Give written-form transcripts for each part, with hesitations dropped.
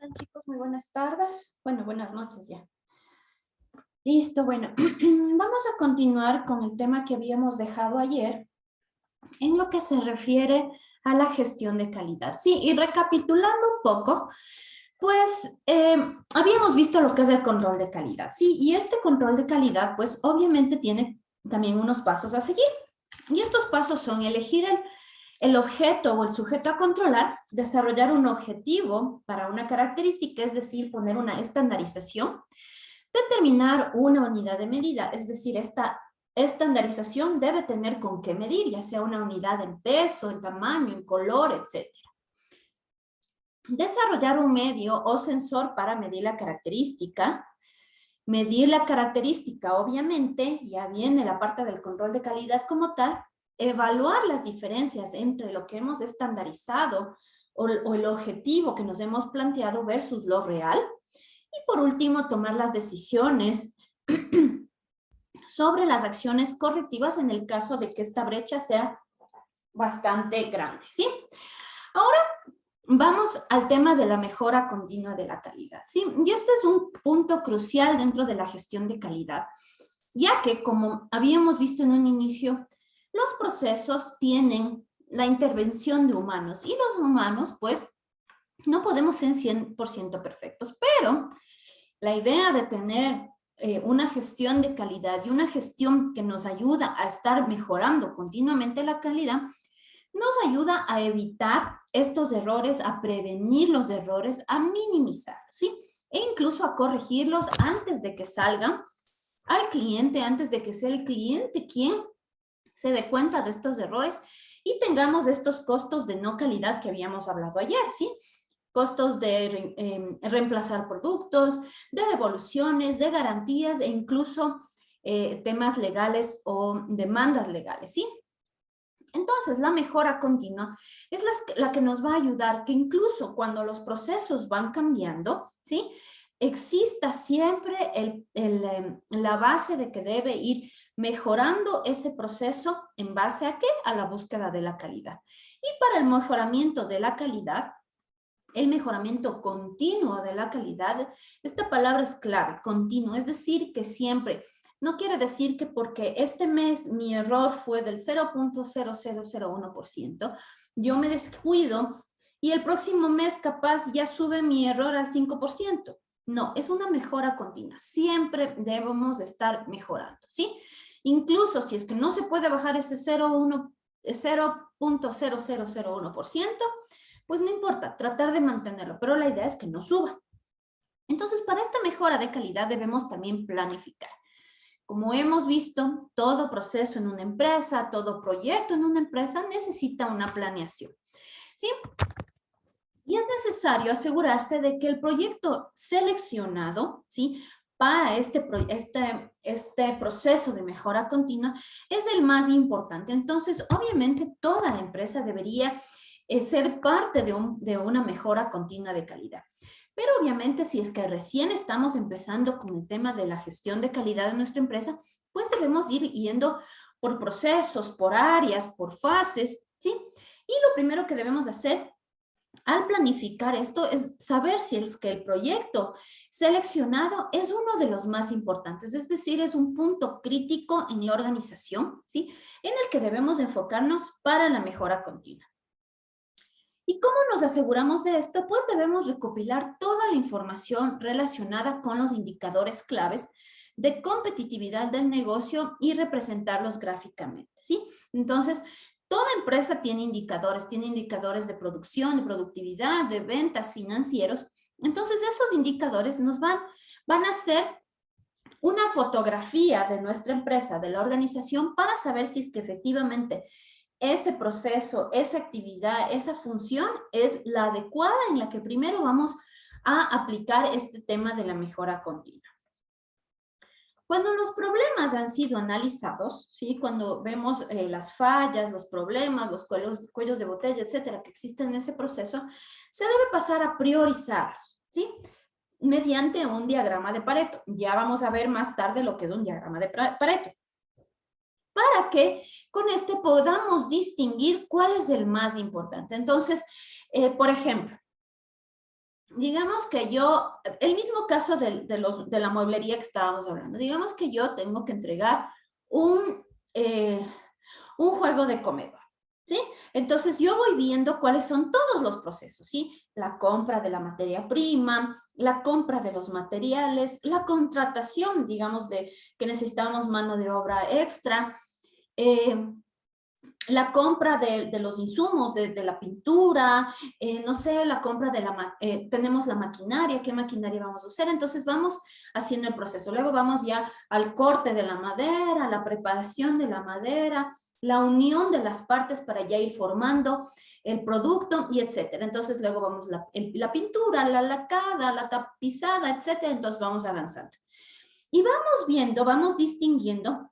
Hola chicos, muy buenas tardes. Bueno, buenas noches ya. Listo, bueno, vamos a continuar con el tema que habíamos dejado ayer en lo que se refiere a la gestión de calidad. Sí, y recapitulando un poco, pues habíamos visto lo que es el control de calidad. Sí, y este control de calidad, pues obviamente tiene también unos pasos a seguir. Y estos pasos son elegir el objeto o el sujeto a controlar, desarrollar un objetivo para una característica, es decir, poner una estandarización, determinar una unidad de medida, es decir, esta estandarización debe tener con qué medir, ya sea una unidad en peso, en tamaño, en color, etc. Desarrollar un medio o sensor para medir la característica. Medir la característica, obviamente, ya viene la parte del control de calidad como tal, evaluar las diferencias entre lo que hemos estandarizado o el objetivo que nos hemos planteado versus lo real. Y por último, tomar las decisiones sobre las acciones correctivas en el caso de que esta brecha sea bastante grande, ¿sí? Ahora vamos al tema de la mejora continua de la calidad, ¿sí? Y este es un punto crucial dentro de la gestión de calidad, ya que, como habíamos visto en un inicio, los procesos tienen la intervención de humanos y los humanos, pues, no podemos ser 100% perfectos, pero la idea de tener una gestión de calidad y una gestión que nos ayuda a estar mejorando continuamente la calidad, nos ayuda a evitar estos errores, a prevenir los errores, a minimizarlos, ¿sí? E incluso a corregirlos antes de que salgan al cliente, antes de que sea el cliente quien se dé cuenta de estos errores y tengamos estos costos de no calidad que habíamos hablado ayer, ¿sí? Costos de reemplazar productos, de devoluciones, de garantías e incluso temas legales o demandas legales, ¿sí? Entonces, la mejora continua es la que nos va a ayudar que incluso cuando los procesos van cambiando, ¿sí? Exista siempre la base de que debe ir mejorando ese proceso en base a ¿qué? A la búsqueda de la calidad. Y para el mejoramiento de la calidad, el mejoramiento continuo de la calidad, esta palabra es clave, continuo, es decir, que siempre, no quiere decir que porque este mes mi error fue del 0.0001%, yo me descuido y el próximo mes capaz ya sube mi error al 5%. No, es una mejora continua, siempre debemos estar mejorando, ¿sí? Incluso si es que no se puede bajar ese 0.0001%, pues no importa, tratar de mantenerlo, pero la idea es que no suba. Entonces, para esta mejora de calidad debemos también planificar. Como hemos visto, todo proceso en una empresa, todo proyecto en una empresa necesita una planeación, ¿sí? Y es necesario asegurarse de que el proyecto seleccionado, ¿sí? Para este proceso de mejora continua es el más importante. Entonces, obviamente, toda la empresa debería ser parte de una mejora continua de calidad. Pero obviamente, si es que recién estamos empezando con el tema de la gestión de calidad de nuestra empresa, pues debemos ir yendo por procesos, por áreas, por fases, ¿sí? Y lo primero que debemos hacer al planificar esto es saber si es que el proyecto seleccionado es uno de los más importantes, es decir, es un punto crítico en la organización, ¿sí? En el que debemos enfocarnos para la mejora continua. ¿Y cómo nos aseguramos de esto? Pues debemos recopilar toda la información relacionada con los indicadores claves de competitividad del negocio y representarlos gráficamente, ¿sí? Entonces, toda empresa tiene indicadores de producción, de productividad, de ventas, financieros. Entonces, esos indicadores nos van a hacer una fotografía de nuestra empresa, de la organización, para saber si es que efectivamente ese proceso, esa actividad, esa función es la adecuada en la que primero vamos a aplicar este tema de la mejora continua. Cuando los problemas han sido analizados, ¿sí? Cuando vemos las fallas, los problemas, los cuellos de botella, etcétera, que existen en ese proceso, se debe pasar a priorizarlos, ¿sí? Mediante un diagrama de Pareto. Ya vamos a ver más tarde lo que es un diagrama de Pareto. Para que con este podamos distinguir cuál es el más importante. Entonces, por ejemplo, digamos que yo, el mismo caso de la mueblería que estábamos hablando, digamos que yo tengo que entregar un, eh, un juego de comedor, ¿sí? Entonces yo voy viendo cuáles son todos los procesos, ¿sí? La compra de la materia prima, la compra de los materiales, la contratación, digamos, de que necesitamos mano de obra extra, eh, la compra de los insumos, de la pintura, no sé, la compra de tenemos la maquinaria, qué maquinaria vamos a usar, entonces vamos haciendo el proceso. Luego vamos ya al corte de la madera, la preparación de la madera, la unión de las partes para ya ir formando el producto y etcétera. Entonces luego vamos la pintura, la lacada, la tapizada, etcétera, entonces vamos avanzando. Y vamos viendo, vamos distinguiendo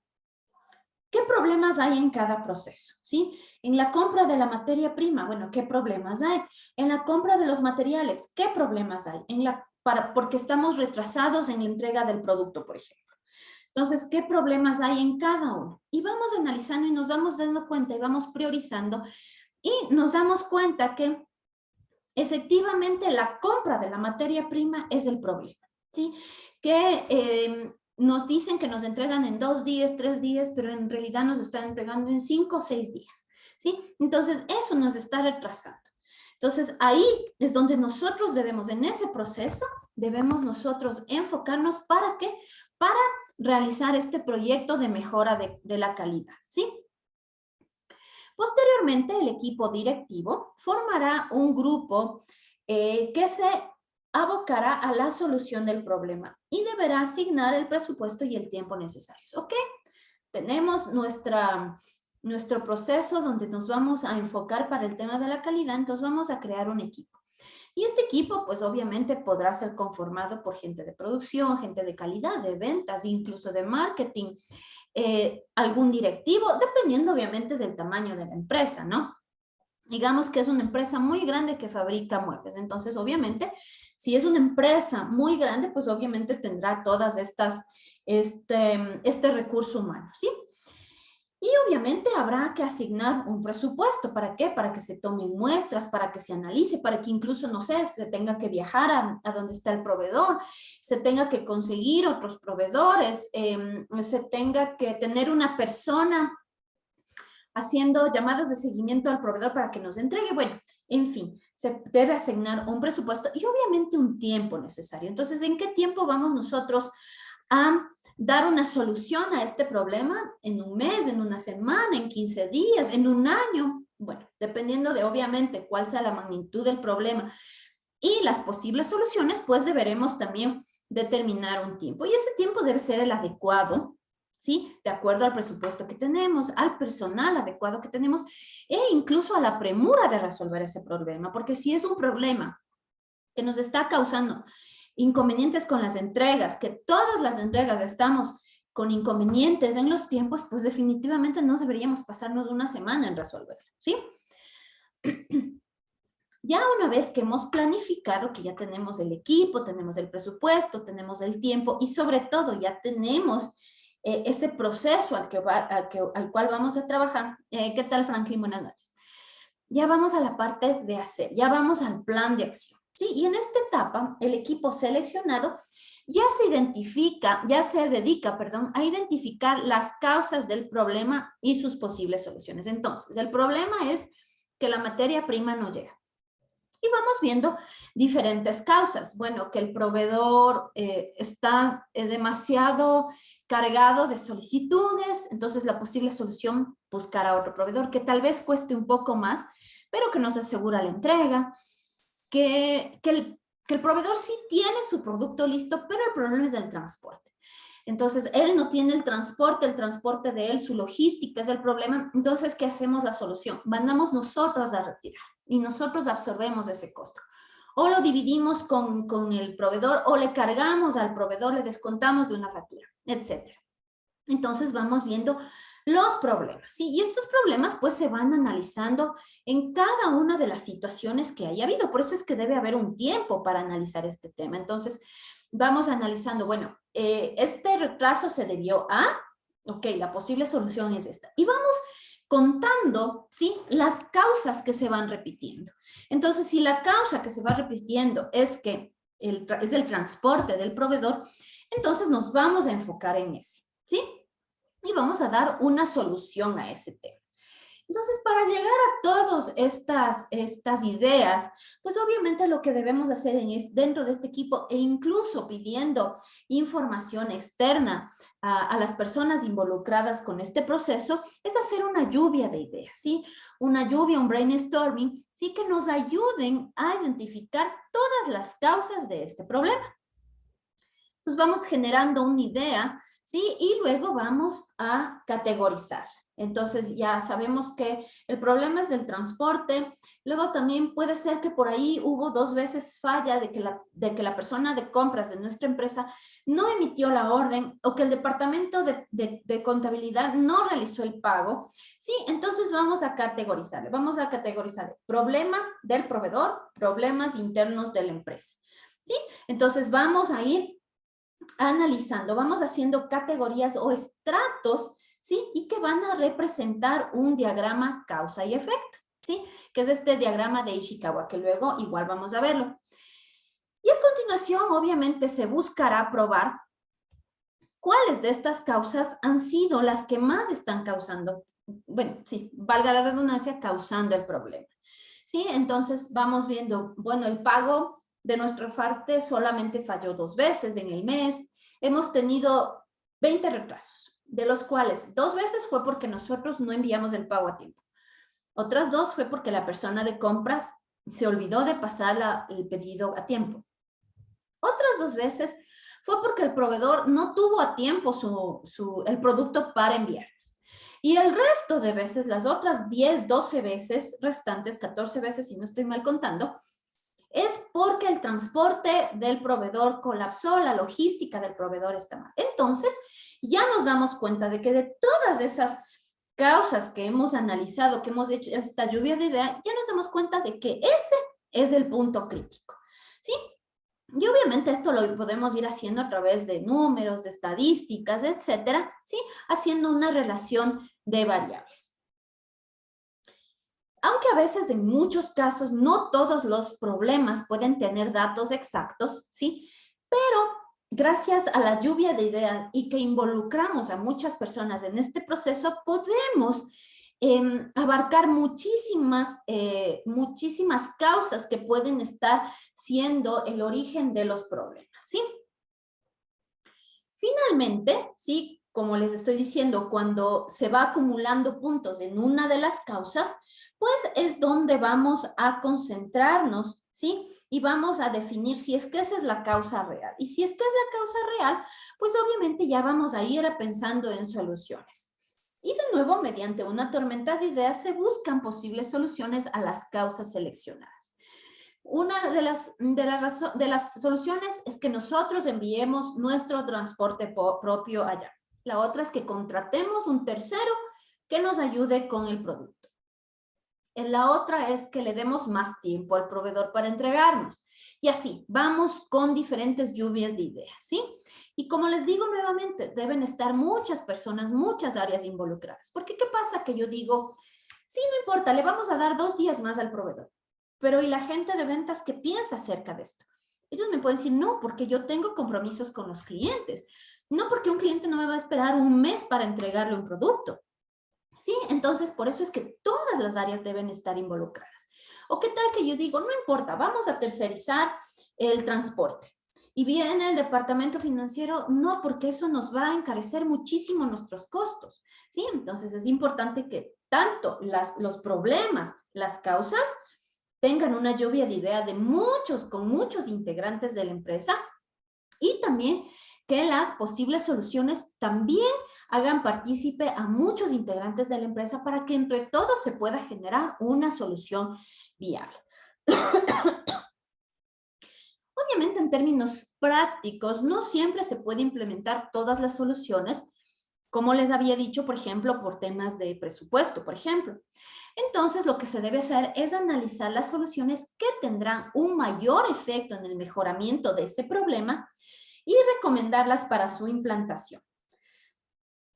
¿qué problemas hay en cada proceso? ¿Sí? En la compra de la materia prima, bueno, ¿qué problemas hay? En la compra de los materiales, ¿qué problemas hay? Porque estamos retrasados en la entrega del producto, por ejemplo. Entonces, ¿qué problemas hay en cada uno? Y vamos analizando y nos vamos dando cuenta y vamos priorizando y nos damos cuenta que efectivamente la compra de la materia prima es el problema, ¿sí? Que nos dicen que nos entregan en 2 días, 3 días, pero en realidad nos están entregando en 5 o 6 días, ¿sí? Entonces, eso nos está retrasando. Entonces, ahí es donde nosotros debemos, en ese proceso, debemos nosotros enfocarnos ¿para qué? Para realizar este proyecto de mejora de la calidad, ¿sí? Posteriormente, el equipo directivo formará un grupo que se abocará a la solución del problema y deberá asignar el presupuesto y el tiempo necesarios. ¿Ok? Tenemos nuestro proceso donde nos vamos a enfocar para el tema de la calidad, entonces vamos a crear un equipo. Y este equipo, pues obviamente podrá ser conformado por gente de producción, gente de calidad, de ventas, incluso de marketing, algún directivo, dependiendo obviamente del tamaño de la empresa, ¿no? Digamos que es una empresa muy grande que fabrica muebles. Entonces, obviamente, si es una empresa muy grande, pues obviamente tendrá todas este recurso humano, ¿sí? Y obviamente habrá que asignar un presupuesto. ¿Para qué? Para que se tomen muestras, para que se analice, para que incluso, no sé, se tenga que viajar a donde está el proveedor, se tenga que conseguir otros proveedores, se tenga que tener una persona haciendo llamadas de seguimiento al proveedor para que nos entregue. Bueno, en fin, se debe asignar un presupuesto y obviamente un tiempo necesario. Entonces, ¿en qué tiempo vamos nosotros a dar una solución a este problema? ¿En un mes, en una semana, en 15 días, en un año? Bueno, dependiendo de obviamente cuál sea la magnitud del problema y las posibles soluciones, pues deberemos también determinar un tiempo. Y ese tiempo debe ser el adecuado, ¿sí? De acuerdo al presupuesto que tenemos, al personal adecuado que tenemos e incluso a la premura de resolver ese problema. Porque si es un problema que nos está causando inconvenientes con las entregas, que todas las entregas estamos con inconvenientes en los tiempos, pues definitivamente no deberíamos pasarnos una semana en resolverlo, ¿sí? Ya una vez que hemos planificado, que ya tenemos el equipo, tenemos el presupuesto, tenemos el tiempo y sobre todo ya tenemos ese proceso al cual vamos a trabajar. ¿Qué tal, Franklin? Buenas noches. Ya vamos a la parte de hacer, ya vamos al plan de acción, ¿sí? Y en esta etapa, el equipo seleccionado ya se dedica, perdón, a identificar las causas del problema y sus posibles soluciones. Entonces, el problema es que la materia prima no llega. Y vamos viendo diferentes causas. Bueno, que el proveedor está demasiado cargado de solicitudes, entonces la posible solución, buscar a otro proveedor que tal vez cueste un poco más, pero que nos asegura la entrega, que el proveedor sí tiene su producto listo, pero el problema es el transporte. Entonces, él no tiene el transporte de él, su logística es el problema. Entonces, ¿qué hacemos? La solución. Mandamos nosotros a retirar y nosotros absorbemos ese costo. O lo dividimos con el proveedor o le cargamos al proveedor, le descontamos de una factura, etcétera. Entonces, vamos viendo los problemas, ¿sí? Y estos problemas pues se van analizando en cada una de las situaciones que haya habido. Por eso es que debe haber un tiempo para analizar este tema. Entonces, vamos analizando, bueno, este retraso se debió a, ok, la posible solución es esta. Y vamos contando, ¿sí?, las causas que se van repitiendo. Entonces, si la causa que se va repitiendo es que es el transporte del proveedor, entonces nos vamos a enfocar en ese, ¿sí? Y vamos a dar una solución a ese tema. Entonces, para llegar a todas estas ideas, pues obviamente lo que debemos hacer dentro de este equipo e incluso pidiendo información externa a las personas involucradas con este proceso, es hacer una lluvia de ideas, ¿sí? Una lluvia, un brainstorming, ¿sí? Que nos ayuden a identificar todas las causas de este problema. Entonces vamos generando una idea, ¿sí? Y luego vamos a categorizar. Entonces ya sabemos que el problema es del transporte. Luego también puede ser que por ahí hubo 2 veces falla de que la persona de compras de nuestra empresa no emitió la orden o que el departamento de contabilidad no realizó el pago. Sí, entonces vamos a categorizarle. Vamos a categorizar problema del proveedor, problemas internos de la empresa. ¿Sí? Entonces vamos a ir analizando, vamos haciendo categorías o estratos, ¿sí? Y que van a representar un diagrama causa y efecto, ¿sí? Que es este diagrama de Ishikawa, que luego igual vamos a verlo. Y a continuación, obviamente, se buscará probar cuáles de estas causas han sido las que más están causando, bueno, sí, valga la redundancia, causando el problema, ¿sí? Entonces, vamos viendo, bueno, el pago de nuestra parte solamente falló 2 veces en el mes. Hemos tenido 20 retrasos, de los cuales 2 veces fue porque nosotros no enviamos el pago a tiempo. Otras 2 fue porque la persona de compras se olvidó de pasar el pedido a tiempo. Otras 2 veces fue porque el proveedor no tuvo a tiempo el producto para enviarnos. Y el resto de veces, las otras 10, 12 veces restantes, 14 veces si no estoy mal contando, es porque el transporte del proveedor colapsó, la logística del proveedor está mal. Entonces, ya nos damos cuenta de que de todas esas causas que hemos analizado, que hemos hecho esta lluvia de ideas, ya nos damos cuenta de que ese es el punto crítico, ¿sí? Y obviamente esto lo podemos ir haciendo a través de números, de estadísticas, etcétera, ¿sí? Haciendo una relación de variables. Aunque a veces en muchos casos no todos los problemas pueden tener datos exactos, ¿sí? Pero gracias a la lluvia de ideas y que involucramos a muchas personas en este proceso, podemos abarcar muchísimas causas que pueden estar siendo el origen de los problemas, ¿sí? Finalmente, ¿sí? Como les estoy diciendo, cuando se va acumulando puntos en una de las causas, pues es donde vamos a concentrarnos, ¿sí? Y vamos a definir si es que esa es la causa real. Y si es que es la causa real, pues obviamente ya vamos a ir pensando en soluciones. Y de nuevo, mediante una tormenta de ideas, se buscan posibles soluciones a las causas seleccionadas. Una de las soluciones es que nosotros enviemos nuestro transporte propio allá. La otra es que contratemos un tercero que nos ayude con el producto. La otra es que le demos más tiempo al proveedor para entregarnos. Y así, vamos con diferentes lluvias de ideas, ¿sí? Y como les digo nuevamente, deben estar muchas personas, muchas áreas involucradas. Porque ¿qué pasa? Que yo digo, sí, no importa, le vamos a dar 2 días más al proveedor. Pero ¿y la gente de ventas qué piensa acerca de esto? Ellos me pueden decir, no, porque yo tengo compromisos con los clientes. No porque un cliente no me va a esperar un mes para entregarle un producto. ¿Sí? Entonces, por eso es que todas las áreas deben estar involucradas. ¿O qué tal que yo digo, no importa, vamos a tercerizar el transporte? Y viene el departamento financiero, no, porque eso nos va a encarecer muchísimo nuestros costos. ¿Sí? Entonces, es importante que tanto los problemas, las causas, tengan una lluvia de ideas con muchos integrantes de la empresa y también que las posibles soluciones también hagan partícipe a muchos integrantes de la empresa para que entre todos se pueda generar una solución viable. Obviamente, en términos prácticos, no siempre se puede implementar todas las soluciones, como les había dicho, por ejemplo, por temas de presupuesto, por ejemplo. Entonces, lo que se debe hacer es analizar las soluciones que tendrán un mayor efecto en el mejoramiento de ese problema y recomendarlas para su implantación.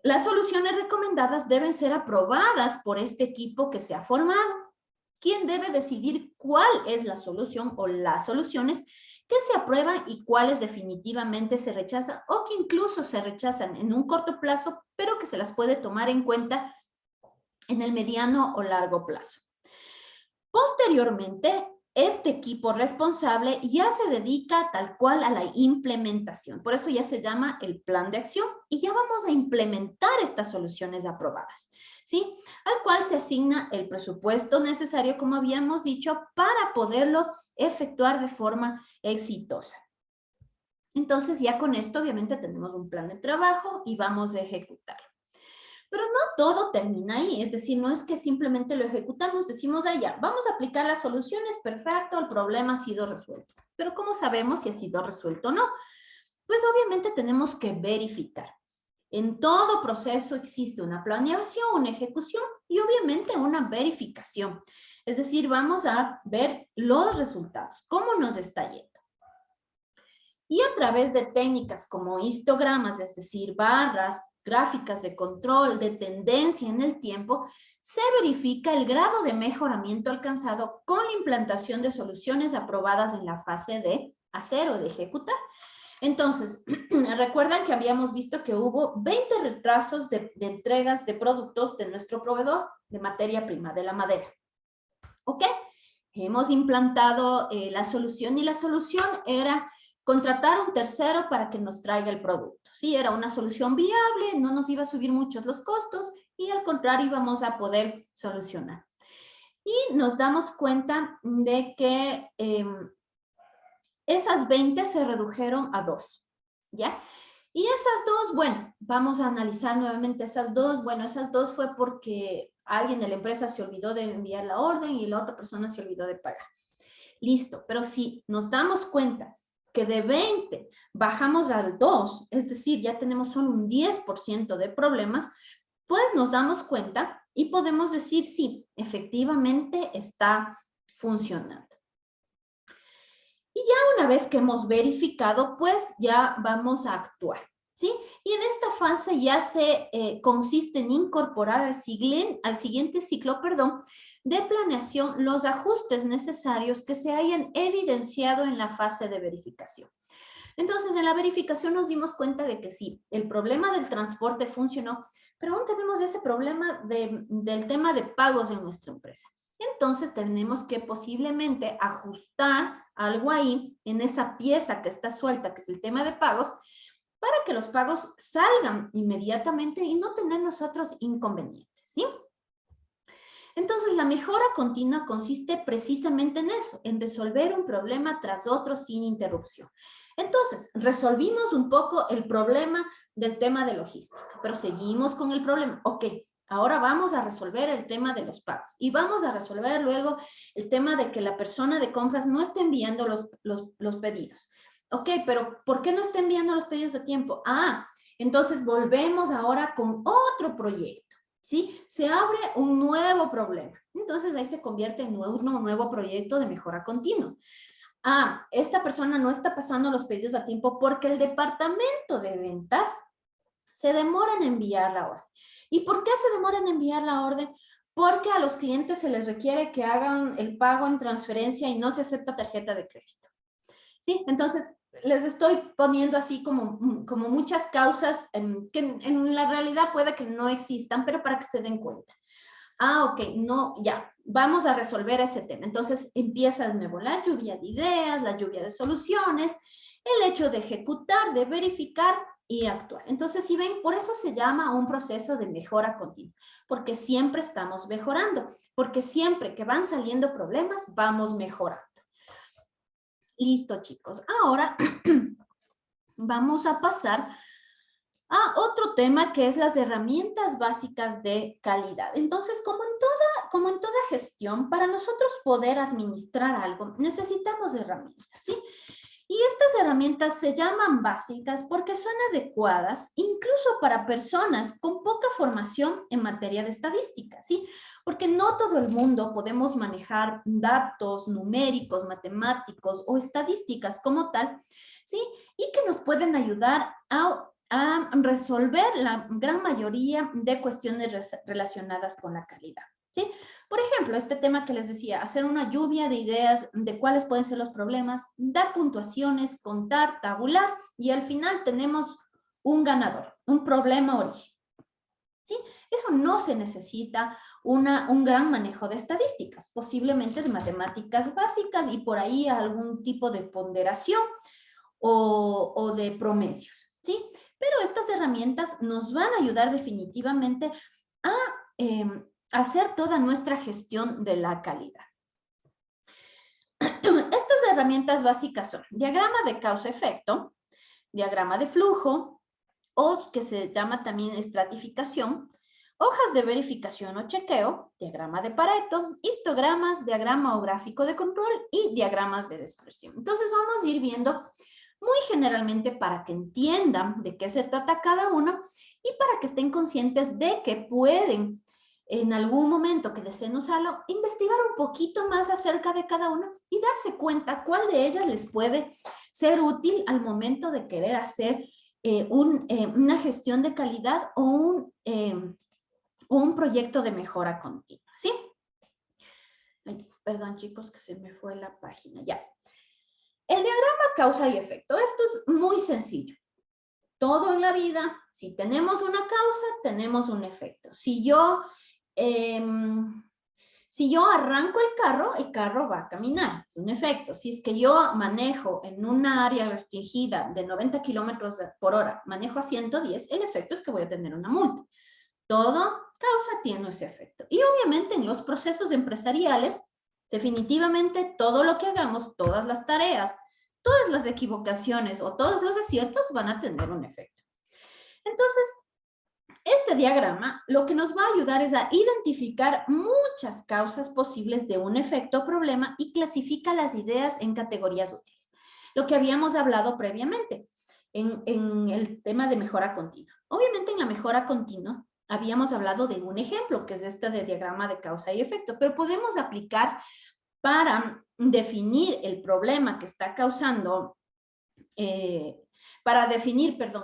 Las soluciones recomendadas deben ser aprobadas por este equipo que se ha formado. ¿Quién debe decidir cuál es la solución o las soluciones que se aprueban y cuáles definitivamente se rechazan o que incluso se rechazan en un corto plazo, pero que se las puede tomar en cuenta en el mediano o largo plazo? Posteriormente, este equipo responsable ya se dedica tal cual a la implementación. Por eso ya se llama el plan de acción y ya vamos a implementar estas soluciones aprobadas, ¿sí? Al cual se asigna el presupuesto necesario, como habíamos dicho, para poderlo efectuar de forma exitosa. Entonces, ya con esto, obviamente, tenemos un plan de trabajo y vamos a ejecutarlo. Pero no todo termina ahí, es decir, no es que simplemente lo ejecutamos, decimos, ah, ya, vamos a aplicar las soluciones, perfecto, el problema ha sido resuelto. Pero ¿cómo sabemos si ha sido resuelto o no? Pues obviamente tenemos que verificar. En todo proceso existe una planeación, una ejecución y obviamente una verificación. Es decir, vamos a ver los resultados, cómo nos está yendo. Y a través de técnicas como histogramas, es decir, barras, gráficas de control, de tendencia en el tiempo, se verifica el grado de mejoramiento alcanzado con la implantación de soluciones aprobadas en la fase de hacer o de ejecutar. Entonces, recuerdan que habíamos visto que hubo 20 retrasos de entregas de productos de nuestro proveedor de materia prima, de la madera. ¿Ok? Hemos implantado la solución y la solución era contratar a un tercero para que nos traiga el producto. Sí, era una solución viable, no nos iba a subir muchos los costos y al contrario íbamos a poder solucionar. Y nos damos cuenta de que esas 20 se redujeron a 2, ¿ya? Y esas 2, bueno, vamos a analizar nuevamente esas 2. Bueno, esas 2 fue porque alguien de la empresa se olvidó de enviar la orden y la otra persona se olvidó de pagar. Listo, pero si nos damos cuenta que de 20 bajamos al 2, es decir, ya tenemos solo un 10% de problemas, pues nos damos cuenta y podemos decir, sí, efectivamente está funcionando. Y ya una vez que hemos verificado, pues ya vamos a actuar, ¿sí? Y en esta fase ya se consiste en incorporar al siguiente ciclo, de planeación los ajustes necesarios que se hayan evidenciado en la fase de verificación. Entonces, en la verificación nos dimos cuenta de que sí, el problema del transporte funcionó, pero aún tenemos ese problema del tema de pagos en nuestra empresa. Entonces, tenemos que posiblemente ajustar algo ahí en esa pieza que está suelta, que es el tema de pagos, para que los pagos salgan inmediatamente y no tener nosotros inconvenientes, ¿sí? Entonces, la mejora continua consiste precisamente en eso, en resolver un problema tras otro sin interrupción. Entonces, resolvimos un poco el problema del tema de logística, pero seguimos con el problema. Ok, ahora vamos a resolver el tema de los pagos y vamos a resolver luego el tema de que la persona de compras no esté enviando los pedidos. Ok, pero ¿por qué no está enviando los pedidos a tiempo? Ah, entonces volvemos ahora con otro proyecto. ¿Sí? Se abre un nuevo problema. Entonces ahí se convierte en un nuevo proyecto de mejora continua. Ah, esta persona no está pasando los pedidos a tiempo porque el departamento de ventas se demora en enviar la orden. ¿Y por qué se demora en enviar la orden? Porque a los clientes se les requiere que hagan el pago en transferencia y no se acepta tarjeta de crédito. ¿Sí? Entonces, les estoy poniendo así como muchas causas que en la realidad puede que no existan, pero para que se den cuenta. Ah, ok, no, ya, vamos a resolver ese tema. Entonces empieza de nuevo la lluvia de ideas, la lluvia de soluciones, el hecho de ejecutar, de verificar y actuar. Entonces, si ven, por eso se llama un proceso de mejora continua, porque siempre estamos mejorando, porque siempre que van saliendo problemas, vamos mejorando. Listo, chicos. Ahora vamos a pasar a otro tema que es las herramientas básicas de calidad. Entonces, como en toda gestión, para nosotros poder administrar algo, necesitamos herramientas, ¿sí? Y estas herramientas se llaman básicas porque son adecuadas incluso para personas con poca formación en materia de estadística, ¿sí? Porque no todo el mundo podemos manejar datos numéricos, matemáticos o estadísticas como tal, ¿sí? Y que nos pueden ayudar a resolver la gran mayoría de cuestiones relacionadas con la calidad, ¿sí? Por ejemplo, este tema que les decía, hacer una lluvia de ideas de cuáles pueden ser los problemas, dar puntuaciones, contar, tabular, y al final tenemos un ganador, un problema origen, ¿sí? Eso no se necesita un gran manejo de estadísticas, posiblemente de matemáticas básicas y por ahí algún tipo de ponderación o de promedios, ¿sí? Pero estas herramientas nos van a ayudar definitivamente a hacer toda nuestra gestión de la calidad. Estas herramientas básicas son diagrama de causa-efecto, diagrama de flujo, o que se llama también estratificación, hojas de verificación o chequeo, diagrama de Pareto, histogramas, diagrama o gráfico de control y diagramas de dispersión. Entonces vamos a ir viendo muy generalmente para que entiendan de qué se trata cada uno y para que estén conscientes de que pueden en algún momento que deseen usarlo, investigar un poquito más acerca de cada uno y darse cuenta cuál de ellas les puede ser útil al momento de querer hacer una gestión de calidad o un proyecto de mejora continua, ¿sí? Ay, perdón, chicos, que se me fue la página, ya. El diagrama causa y efecto. Esto es muy sencillo. Todo en la vida, si tenemos una causa, tenemos un efecto. Si yo arranco el carro va a caminar, es un efecto. Si es que yo manejo en una área restringida de 90 kilómetros por hora, manejo a 110, el efecto es que voy a tener una multa. Todo causa tiene ese efecto. Y obviamente en los procesos empresariales, definitivamente todo lo que hagamos, todas las tareas, todas las equivocaciones o todos los aciertos van a tener un efecto. Entonces, este diagrama lo que nos va a ayudar es a identificar muchas causas posibles de un efecto o problema y clasifica las ideas en categorías útiles. Lo que habíamos hablado previamente en el tema de mejora continua. Obviamente en la mejora continua habíamos hablado de un ejemplo, que es este de diagrama de causa y efecto, pero podemos aplicar para definir el problema que está causando,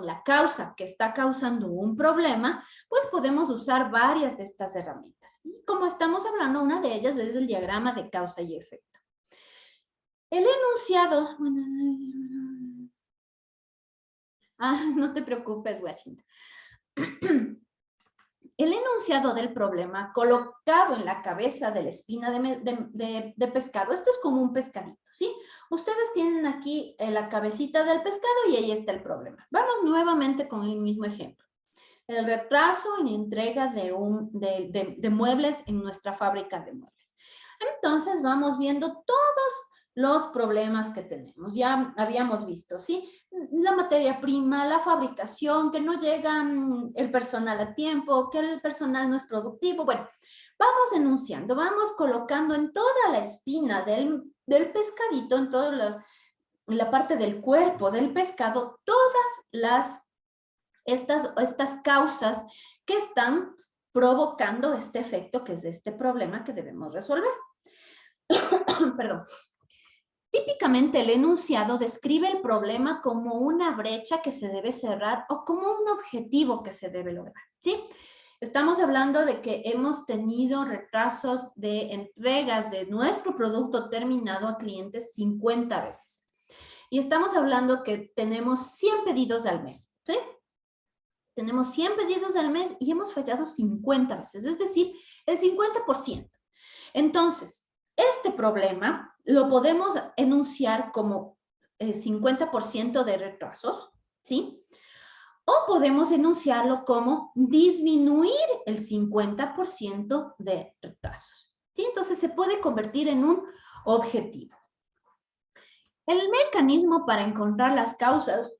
la causa que está causando un problema, pues podemos usar varias de estas herramientas. Y como estamos hablando, una de ellas es el diagrama de causa y efecto. El enunciado... no te preocupes, Washington. El enunciado del problema colocado en la cabeza de la espina de pescado, esto es como un pescadito, ¿sí? Ustedes tienen aquí la cabecita del pescado y ahí está el problema. Vamos nuevamente con el mismo ejemplo. El retraso en entrega de muebles en nuestra fábrica de muebles. Entonces vamos viendo todos los problemas que tenemos. Ya habíamos visto, ¿sí? La materia prima, la fabricación, que no llega el personal a tiempo, que el personal no es productivo. Bueno, vamos enunciando, vamos colocando en toda la espina del pescadito, en toda la parte del cuerpo del pescado, todas estas causas que están provocando este efecto, que es este problema que debemos resolver. Perdón. Típicamente el enunciado describe el problema como una brecha que se debe cerrar o como un objetivo que se debe lograr, ¿sí? Estamos hablando de que hemos tenido retrasos de entregas de nuestro producto terminado a clientes 50 veces. Y estamos hablando que tenemos 100 pedidos al mes, ¿sí? Tenemos 100 pedidos al mes y hemos fallado 50 veces, es decir, el 50%. Entonces, este problema lo podemos enunciar como 50% de retrasos, ¿sí? O podemos enunciarlo como disminuir el 50% de retrasos, ¿sí? Entonces se puede convertir en un objetivo. El mecanismo para encontrar las causas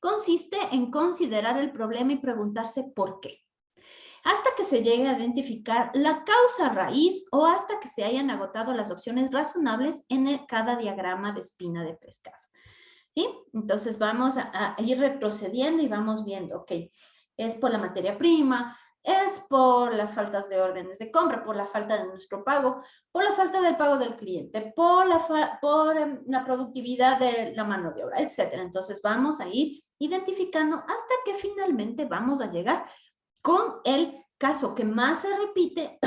consiste en considerar el problema y preguntarse por qué, hasta que se llegue a identificar la causa raíz o hasta que se hayan agotado las opciones razonables en cada diagrama de espina de pescado. ¿Sí? Entonces vamos a ir retrocediendo y vamos viendo, ok, es por la materia prima, Es por las faltas de órdenes de compra, por la falta de nuestro pago, por la falta del pago del cliente, por la productividad de la mano de obra, etcétera. Entonces vamos a ir identificando hasta que finalmente vamos a llegar con el caso que más se repite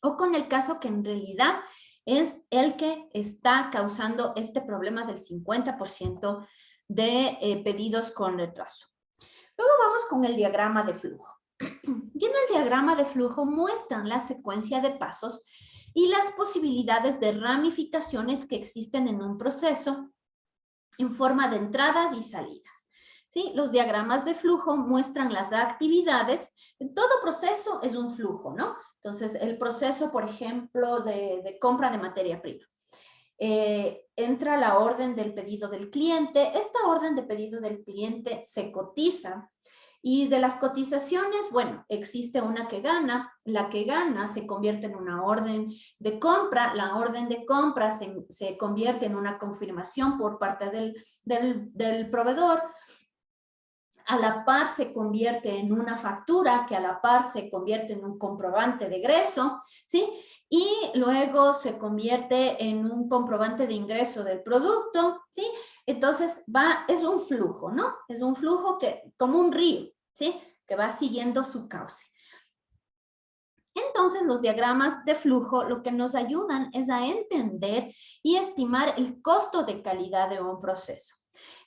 o con el caso que en realidad es el que está causando este problema del 50% de pedidos con retraso. Luego vamos con el diagrama de flujo. Y en el diagrama de flujo muestran la secuencia de pasos y las posibilidades de ramificaciones que existen en un proceso en forma de entradas y salidas. ¿Sí? Los diagramas de flujo muestran las actividades. Todo proceso es un flujo, ¿no? Entonces, el proceso, por ejemplo, de compra de materia prima. Entra la orden del pedido del cliente. Esta orden de pedido del cliente se cotiza y de las cotizaciones, bueno, existe una que gana. La que gana se convierte en una orden de compra. La orden de compra se convierte en una confirmación por parte del proveedor. A la par se convierte en una factura, que a la par se convierte en un comprobante de egreso, ¿sí? Y luego se convierte en un comprobante de ingreso del producto, ¿sí? Entonces es un flujo, ¿no? Es un flujo como un río, ¿sí? Que va siguiendo su cauce. Entonces, los diagramas de flujo lo que nos ayudan es a entender y estimar el costo de calidad de un proceso.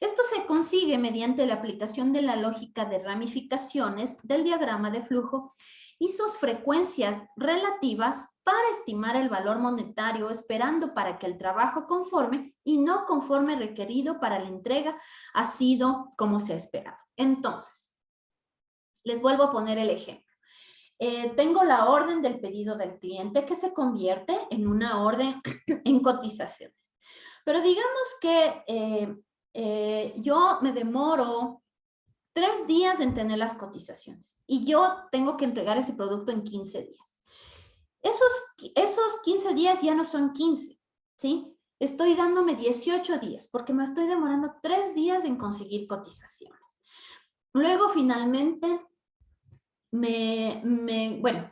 Esto se consigue mediante la aplicación de la lógica de ramificaciones del diagrama de flujo y sus frecuencias relativas para estimar el valor monetario, esperando para que el trabajo conforme y no conforme requerido para la entrega ha sido como se ha esperado. Entonces, les vuelvo a poner el ejemplo. Tengo la orden del pedido del cliente que se convierte en una orden en cotizaciones. Pero digamos que yo me demoro 3 días en tener las cotizaciones y yo tengo que entregar ese producto en 15 días. Esos 15 días ya no son 15, ¿sí? Estoy dándome 18 días porque me estoy demorando 3 días en conseguir cotizaciones. Luego, finalmente, bueno,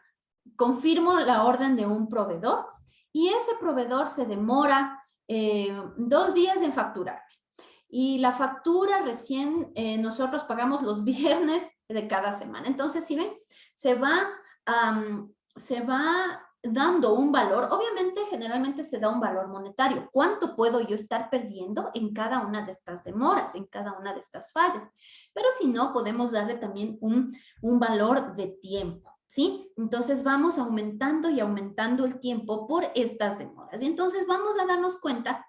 confirmo la orden de un proveedor y ese proveedor se demora 2 días en facturarme. Y la factura recién nosotros pagamos los viernes de cada semana. Entonces, si ven, se va dando un valor. Obviamente, generalmente se da un valor monetario. ¿Cuánto puedo yo estar perdiendo en cada una de estas demoras, en cada una de estas fallas? Pero si no, podemos darle también un valor de tiempo, ¿sí? Entonces, vamos aumentando y aumentando el tiempo por estas demoras. Y entonces, vamos a darnos cuenta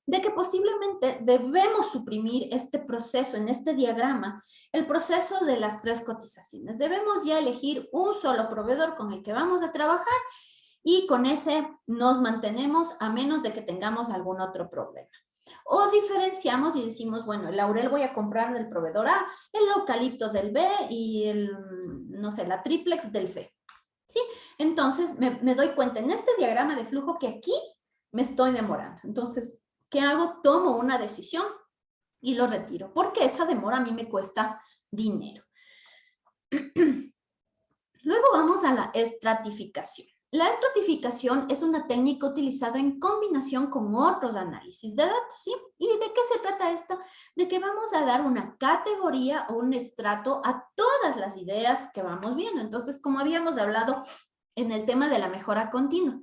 de que posiblemente debemos suprimir este proceso en este diagrama, el proceso de las 3 cotizaciones. Debemos ya elegir un solo proveedor con el que vamos a trabajar y con ese nos mantenemos a menos de que tengamos algún otro problema. O diferenciamos y decimos, bueno, el laurel voy a comprar del proveedor A, el eucalipto del B y no sé, la triplex del C. ¿Sí? Entonces me doy cuenta en este diagrama de flujo que aquí me estoy demorando. Entonces, ¿qué hago? Tomo una decisión y lo retiro, porque esa demora a mí me cuesta dinero. Luego vamos a la estratificación. La estratificación es una técnica utilizada en combinación con otros análisis de datos, ¿sí? ¿Y de qué se trata esto? De que vamos a dar una categoría o un estrato a todas las ideas que vamos viendo. Entonces, como habíamos hablado en el tema de la mejora continua,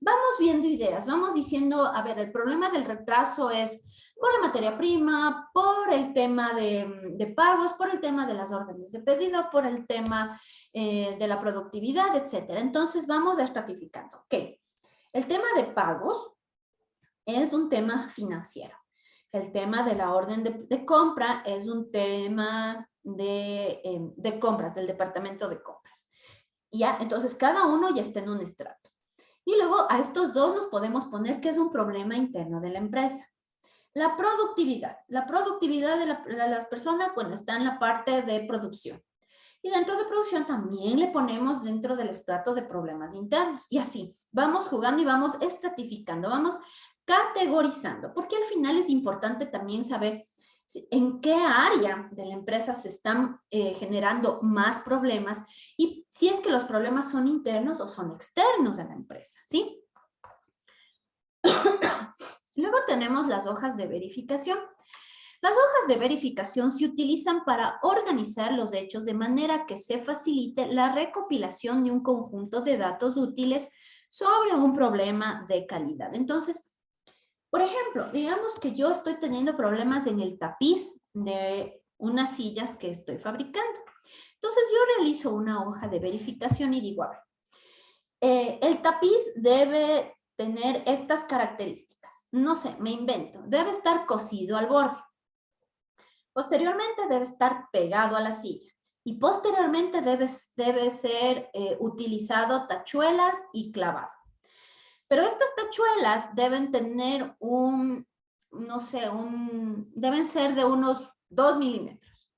vamos viendo ideas, vamos diciendo, a ver, el problema del retraso es por la materia prima, por el tema de pagos, por el tema de las órdenes de pedido, por el tema de la productividad, etcétera. Entonces, vamos estratificando. Ok, el tema de pagos es un tema financiero. El tema de la orden de compra es un tema de compras, del departamento de compras. Ya, entonces, cada uno ya está en un estrato. Y luego a estos dos los podemos poner que es un problema interno de la empresa. La productividad. La productividad de las personas, bueno, está en la parte de producción. Y dentro de producción también le ponemos dentro del estrato de problemas internos. Y así, vamos jugando y vamos estratificando, vamos categorizando, porque al final es importante también saber en qué área de la empresa se están generando más problemas y si es que los problemas son internos o son externos a la empresa, ¿sí? Luego tenemos las hojas de verificación. Las hojas de verificación se utilizan para organizar los hechos de manera que se facilite la recopilación de un conjunto de datos útiles sobre un problema de calidad. Entonces, por ejemplo, digamos que yo estoy teniendo problemas en el tapiz de unas sillas que estoy fabricando. Entonces, yo realizo una hoja de verificación y digo, a ver, el tapiz debe tener estas características. No sé, me invento. Debe estar cosido al borde. Posteriormente debe estar pegado a la silla. Y posteriormente debe ser utilizado tachuelas y clavado. Pero estas tachuelas deben tener no sé, deben ser de unos 2 milímetros.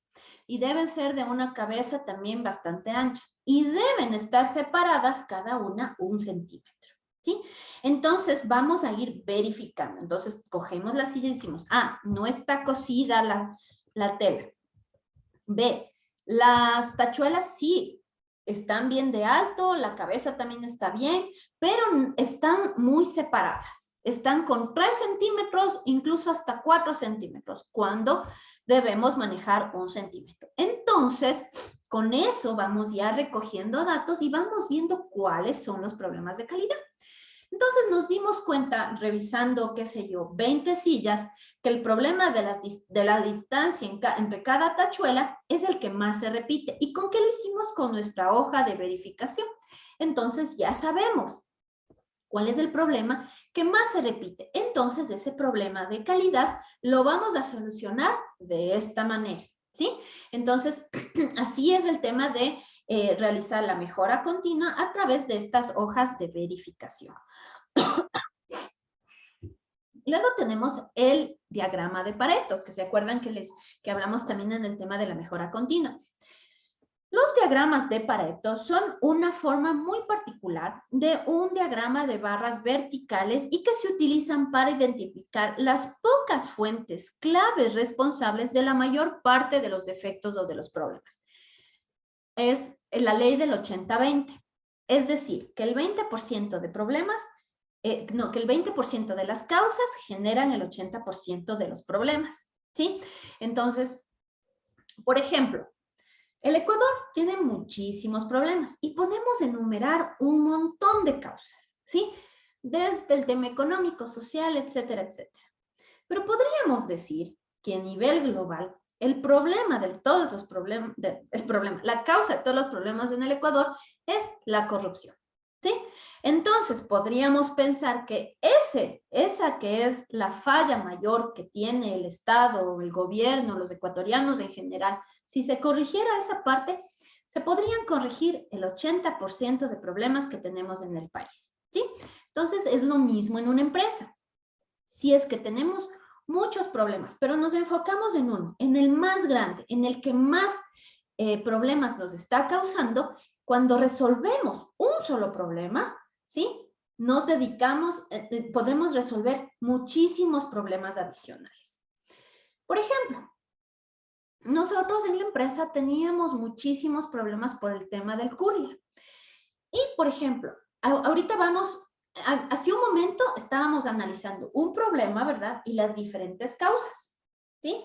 Y deben ser de una cabeza también bastante ancha. Y deben estar separadas cada una 1 centímetro. ¿Sí? Entonces vamos a ir verificando. Entonces cogemos la silla y decimos, no está cosida la tela. B, las tachuelas sí están bien de alto, la cabeza también está bien, pero están muy separadas. Están con 3 centímetros, incluso hasta 4 centímetros, cuando debemos manejar 1 centímetro. Entonces, con eso vamos ya recogiendo datos y vamos viendo cuáles son los problemas de calidad. Entonces nos dimos cuenta, revisando, qué sé yo, 20 sillas, que el problema de la distancia entre cada tachuela es el que más se repite. ¿Y con qué lo hicimos? Con nuestra hoja de verificación. Entonces ya sabemos cuál es el problema que más se repite. Entonces ese problema de calidad lo vamos a solucionar de esta manera, ¿sí? Entonces así es el tema de realizar la mejora continua a través de estas hojas de verificación. Luego tenemos el diagrama de Pareto, que se acuerdan que hablamos también en el tema de la mejora continua. Los diagramas de Pareto son una forma muy particular de un diagrama de barras verticales y que se utilizan para identificar las pocas fuentes claves responsables de la mayor parte de los defectos o de los problemas. Es la ley del 80-20, es decir, que el 20% de problemas que el 20% de las causas generan el 80% de los problemas, ¿sí? Entonces, por ejemplo, el Ecuador tiene muchísimos problemas y podemos enumerar un montón de causas, ¿sí? Desde el tema económico, social, etcétera, etcétera. Pero podríamos decir que a nivel global, el problema de todos los problemas, la causa de todos los problemas en el Ecuador es la corrupción, ¿sí? Entonces, podríamos pensar que esa que es la falla mayor que tiene el Estado, el gobierno, los ecuatorianos en general, si se corrigiera esa parte, se podrían corregir el 80% de problemas que tenemos en el país, ¿sí? Entonces, es lo mismo en una empresa. Si es que tenemos muchos problemas, pero nos enfocamos en uno, en el más grande, en el que más problemas nos está causando, cuando resolvemos un solo problema, ¿sí? Nos dedicamos, podemos resolver muchísimos problemas adicionales. Por ejemplo, nosotros en la empresa teníamos muchísimos problemas por el tema del courier. Y, por ejemplo, ahorita hace un momento estábamos analizando un problema, ¿verdad? Y las diferentes causas, ¿sí?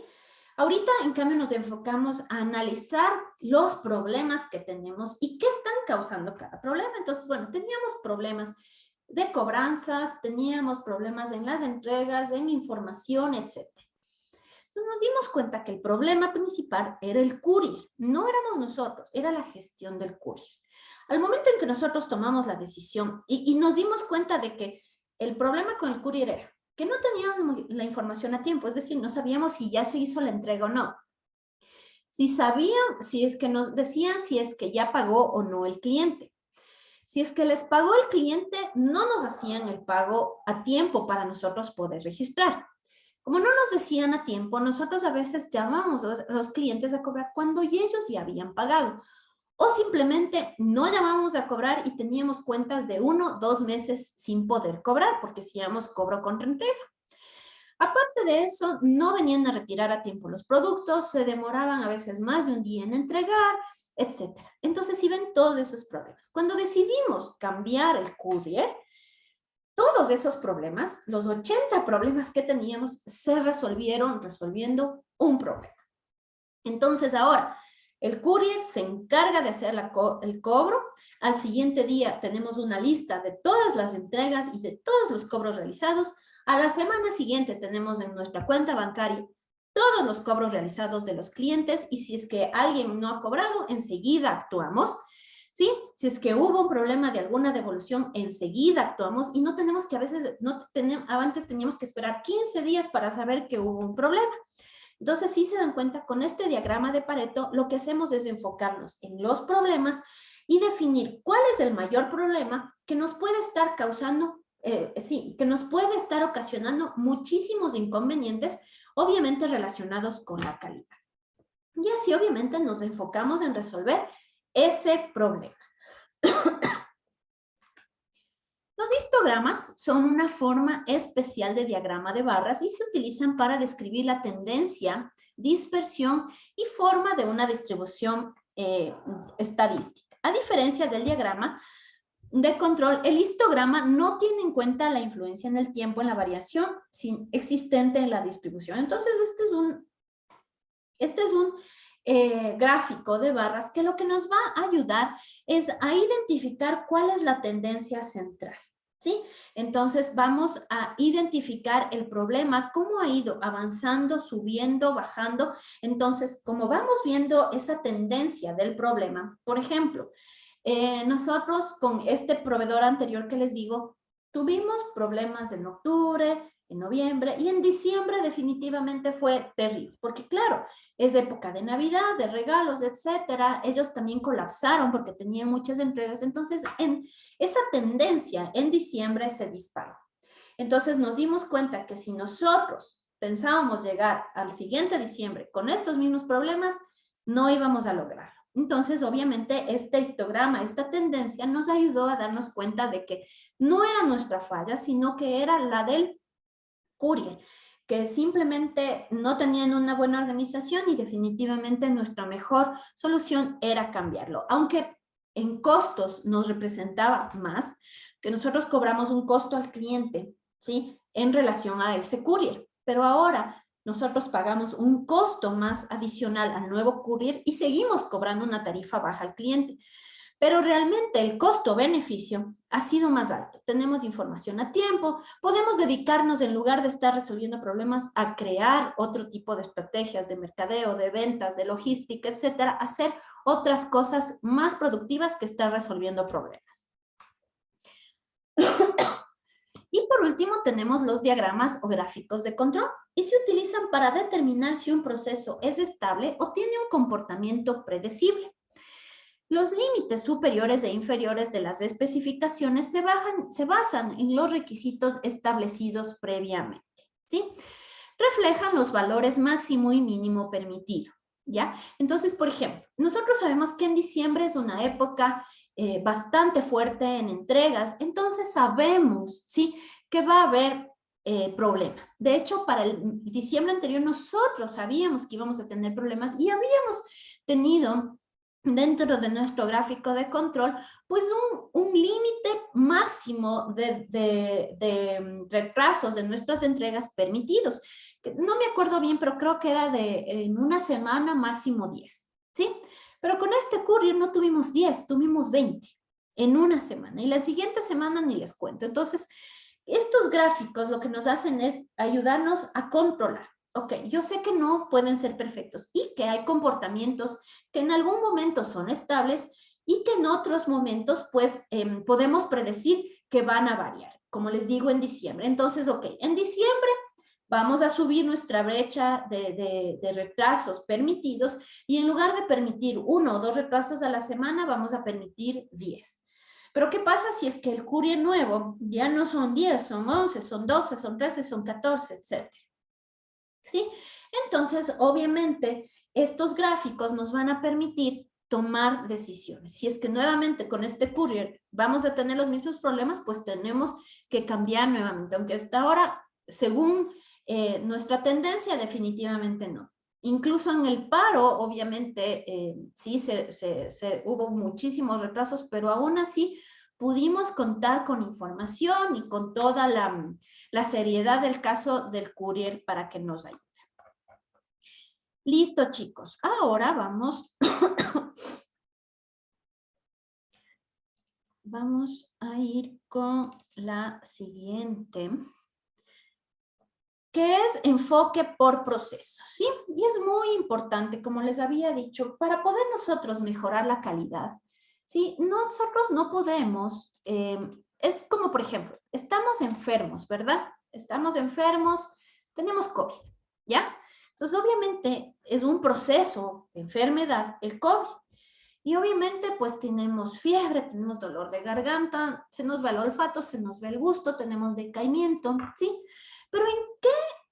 Ahorita, en cambio, nos enfocamos a analizar los problemas que tenemos y qué están causando cada problema. Entonces, bueno, teníamos problemas de cobranzas, teníamos problemas en las entregas, en información, etc. Entonces, nos dimos cuenta que el problema principal era el courier. No éramos nosotros, era la gestión del courier. Al momento en que nosotros tomamos la decisión y nos dimos cuenta de que el problema con el courier era que no teníamos la información a tiempo, es decir, no sabíamos si ya se hizo la entrega o no. Si sabían, si es que nos decían si es que ya pagó o no el cliente. Si es que les pagó el cliente, no nos hacían el pago a tiempo para nosotros poder registrar. Como no nos decían a tiempo, nosotros a veces llamamos a los clientes a cobrar cuando ellos ya habían pagado. O simplemente no llamábamos a cobrar y teníamos cuentas de 1 o 2 meses sin poder cobrar, porque hacíamos cobro contra entrega. Aparte de eso, no venían a retirar a tiempo los productos, se demoraban a veces más de un día en entregar, etcétera. Entonces, si ven todos esos problemas. Cuando decidimos cambiar el courier, todos esos problemas, los 80 problemas que teníamos, se resolvieron resolviendo un problema. Entonces, ahora, el courier se encarga de hacer el cobro. Al siguiente día tenemos una lista de todas las entregas y de todos los cobros realizados. A la semana siguiente tenemos en nuestra cuenta bancaria todos los cobros realizados de los clientes y si es que alguien no ha cobrado, enseguida actuamos. ¿Sí? Si es que hubo un problema de alguna devolución, enseguida actuamos y no tenemos que a veces, antes teníamos que esperar 15 días para saber que hubo un problema. Entonces, si se dan cuenta, con este diagrama de Pareto, lo que hacemos es enfocarnos en los problemas y definir cuál es el mayor problema que nos puede estar causando, que nos puede estar ocasionando muchísimos inconvenientes, obviamente relacionados con la calidad. Y así, obviamente, nos enfocamos en resolver ese problema. Los histogramas son una forma especial de diagrama de barras y se utilizan para describir la tendencia, dispersión y forma de una distribución estadística. A diferencia del diagrama de control, el histograma no tiene en cuenta la influencia en el tiempo en la variación existente en la distribución. Entonces, este es un gráfico de barras que lo que nos va a ayudar es a identificar cuál es la tendencia central. ¿Sí? Entonces vamos a identificar el problema, cómo ha ido avanzando, subiendo, bajando. Entonces, como vamos viendo esa tendencia del problema, por ejemplo, nosotros con este proveedor anterior que les digo, tuvimos problemas en octubre, en noviembre y en diciembre definitivamente fue terrible, porque claro, es época de Navidad, de regalos, etcétera. Ellos también colapsaron porque tenían muchas entregas. Entonces, esa tendencia en diciembre se disparó. Entonces, nos dimos cuenta que si nosotros pensábamos llegar al siguiente diciembre con estos mismos problemas, no íbamos a lograrlo. Entonces, obviamente, este histograma, esta tendencia nos ayudó a darnos cuenta de que no era nuestra falla, sino que era la del courier, que simplemente no tenían una buena organización y definitivamente nuestra mejor solución era cambiarlo. Aunque en costos nos representaba más, que nosotros cobramos un costo al cliente, ¿sí? En relación a ese courier. Pero ahora nosotros pagamos un costo más adicional al nuevo courier y seguimos cobrando una tarifa baja al cliente. Pero realmente el costo-beneficio ha sido más alto. Tenemos información a tiempo, podemos dedicarnos en lugar de estar resolviendo problemas a crear otro tipo de estrategias de mercadeo, de ventas, de logística, etcétera, hacer otras cosas más productivas que estar resolviendo problemas. Y por último tenemos los diagramas o gráficos de control y se utilizan para determinar si un proceso es estable o tiene un comportamiento predecible. Los límites superiores e inferiores de las especificaciones se basan en los requisitos establecidos previamente, ¿sí? Reflejan los valores máximo y mínimo permitido, ¿ya? Entonces, por ejemplo, nosotros sabemos que en diciembre es una época bastante fuerte en entregas, entonces sabemos, ¿sí? Que va a haber problemas. De hecho, para el diciembre anterior nosotros sabíamos que íbamos a tener problemas y habíamos tenido dentro de nuestro gráfico de control, pues un límite máximo de retrasos de nuestras entregas permitidos. No me acuerdo bien, pero creo que era en una semana máximo 10, ¿sí? Pero con este courier no tuvimos 10, tuvimos 20 en una semana y la siguiente semana ni les cuento. Entonces, estos gráficos lo que nos hacen es ayudarnos a controlar. Ok, yo sé que no pueden ser perfectos y que hay comportamientos que en algún momento son estables y que en otros momentos pues podemos predecir que van a variar, como les digo en diciembre. Entonces, ok, en diciembre vamos a subir nuestra brecha de retrasos permitidos y en lugar de permitir 1 o 2 retrasos a la semana, vamos a permitir 10. Pero ¿qué pasa si es que el courier nuevo ya no son 10, son 11, son 12, son 13, son 14, etcétera? ¿Sí? Entonces, obviamente, estos gráficos nos van a permitir tomar decisiones. Si es que nuevamente con este courier vamos a tener los mismos problemas, pues tenemos que cambiar nuevamente, aunque hasta ahora, según Nuestra tendencia definitivamente no. Incluso en el paro, obviamente, sí hubo muchísimos retrasos, pero aún así pudimos contar con información y con toda la seriedad del caso del courier para que nos ayude. Listo, chicos. Ahora vamos, vamos a ir con la siguiente, que es enfoque por proceso, ¿sí? Y es muy importante, como les había dicho, para poder nosotros mejorar la calidad, ¿sí? Nosotros no podemos, es como, por ejemplo, estamos enfermos, ¿verdad? Estamos enfermos, tenemos COVID, ¿ya? Entonces, obviamente, es un proceso de enfermedad, el COVID. Y obviamente, pues tenemos fiebre, tenemos dolor de garganta, se nos va el olfato, se nos va el gusto, tenemos decaimiento, ¿sí? Pero ¿en qué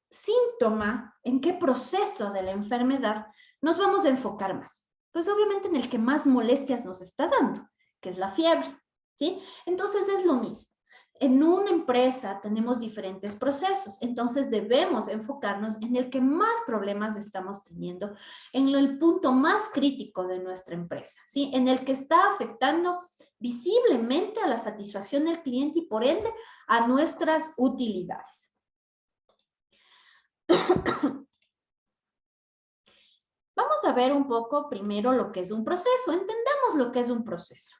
síntoma, en qué proceso de la enfermedad nos vamos a enfocar más? Pues obviamente en el que más molestias nos está dando, que es la fiebre, ¿sí? Entonces es lo mismo. En una empresa tenemos diferentes procesos, entonces debemos enfocarnos en el que más problemas estamos teniendo, en el punto más crítico de nuestra empresa, ¿sí? En el que está afectando visiblemente a la satisfacción del cliente y por ende a nuestras utilidades. Vamos a ver un poco primero lo que es un proceso. Entendamos lo que es un proceso,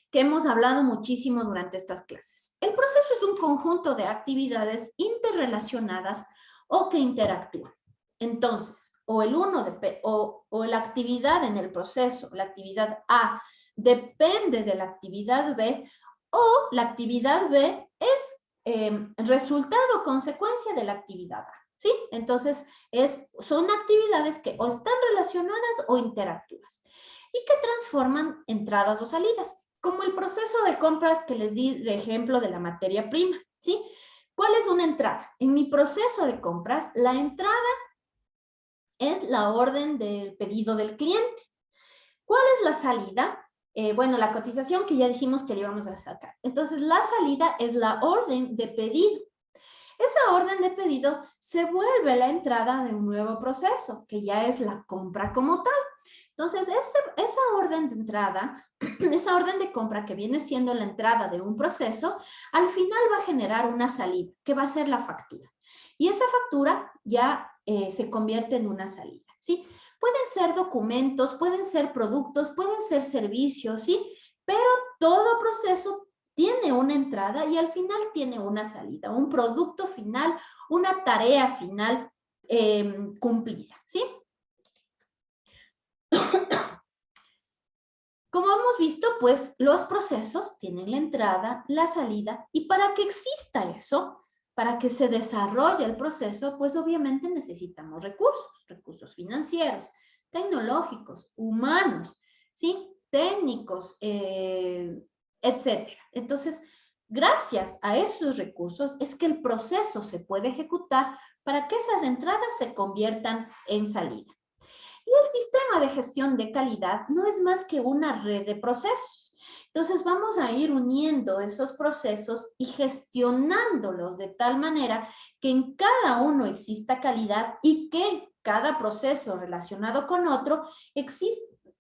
que hemos hablado muchísimo durante estas clases. El proceso es un conjunto de actividades interrelacionadas o que interactúan. Entonces, o la actividad en el proceso, la actividad A, depende de la actividad B, o la actividad B es resultado o consecuencia de la actividad A. ¿Sí? Entonces, son actividades que o están relacionadas o interactúas y que transforman entradas o salidas, como el proceso de compras que les di de ejemplo de la materia prima, ¿sí? ¿Cuál es una entrada? En mi proceso de compras, la entrada es la orden del pedido del cliente. ¿Cuál es la salida? Bueno, la cotización que ya dijimos que le íbamos a sacar. Entonces, la salida es la orden de pedido. Esa orden de pedido se vuelve la entrada de un nuevo proceso, que ya es la compra como tal. Entonces, esa orden de entrada, esa orden de compra que viene siendo la entrada de un proceso, al final va a generar una salida, que va a ser la factura. Y esa factura ya se convierte en una salida, ¿sí? Pueden ser documentos, pueden ser productos, pueden ser servicios, ¿sí? Pero todo proceso tiene una entrada y al final tiene una salida, un producto final, una tarea final cumplida, ¿sí? Como hemos visto, pues los procesos tienen la entrada, la salida, y para que exista eso, para que se desarrolle el proceso, pues obviamente necesitamos recursos financieros, tecnológicos, humanos, ¿sí? Técnicos, etcétera. Entonces, gracias a esos recursos es que el proceso se puede ejecutar para que esas entradas se conviertan en salida. Y el sistema de gestión de calidad no es más que una red de procesos. Entonces vamos a ir uniendo esos procesos y gestionándolos de tal manera que en cada uno exista calidad y que cada proceso relacionado con otro